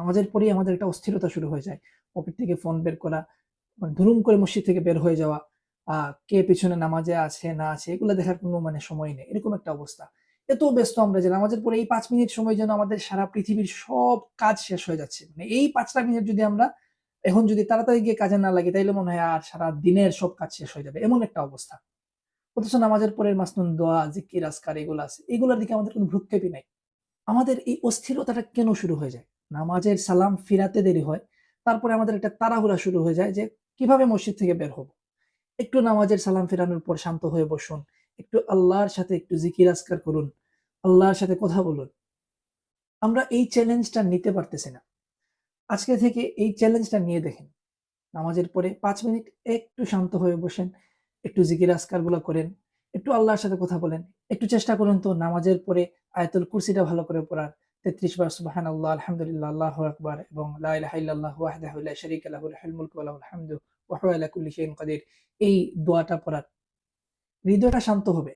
নামাজের পরেই আমাদের একটা অস্থিরতা শুরু হয়ে যায়। পকেট থেকে ফোন বের করা, মানে ধুরুম করে মসজিদ থেকে বের হয়ে যাওয়া, কে পিছনে নামাজে আছে না আছে এগুলো দেখার কোনো মানে সময় নেই। এরকম একটা অবস্থা। এত ব্যস্ত আমরা যে নামাজের পরে এই ৫ মিনিট সময় যেন আমাদের সারা পৃথিবীর সব কাজ শেষ হয়ে যাচ্ছে। মানে এই ৫টা মিনিট যদি আমরা এখন যদি তাড়াতাড়ি গিয়ে কাজে না লাগি তাইলে মনে হয় আর সারা দিনের সব কাজ শেষ হয়ে যাবে। এমন একটা অবস্থা। অথচ নামাজের পরের মাসনুন দোয়া, জিকির, আজকার এগুলো আছে। এগুলোর দিকে আমাদের কোনো ভ্রুক্ষেপই নাই। আমাদের এই অস্থিরতাটা কেন শুরু হয়ে যায়? নামাজের সালাম ফিরাতে দেরি হয়। তারপরে আমাদের একটা তাড়াহুড়া শুরু হয়ে যায় যে কিভাবে মসজিদ থেকে বের হব? একটু নামাজের সালাম ফেরানোর পর শান্ত হয়ে বসুন। একটু আল্লাহর সাথে একটু জিকির আজকার করুন। আল্লাহর সাথে কথা বলুন। আমরা এই চ্যালেঞ্জটা নিতে পারতেছি না। আজকে থেকে এই চ্যালেঞ্জটা নিয়ে দেখেন। নামাজের পরে ৫ মিনিট একটু শান্ত হয়ে বসেন, একটু জিকির আজকারগুলো করেন, একটু আল্লাহর সাথে কথা বলেন। একটু চেষ্টা করুন তো নামাজের পরে আয়াতুল কুরসিটা ভালো করে পড়ার। ৩৩ বার সুবহানাল্লাহ, আলহামদুলিল্লাহ, আল্লাহু আকবার এবং লা ইলাহা ইল্লাল্লাহু ওয়াহদাহু লা শারীকা লাহু লাহুল মুলকু ওয়া লাহুল হামদু ওয়া হুয়া আলা কুল্লি শাইইন কাদির। এই দোয়াটা পড়ার। হৃদয়টা শান্ত হবে।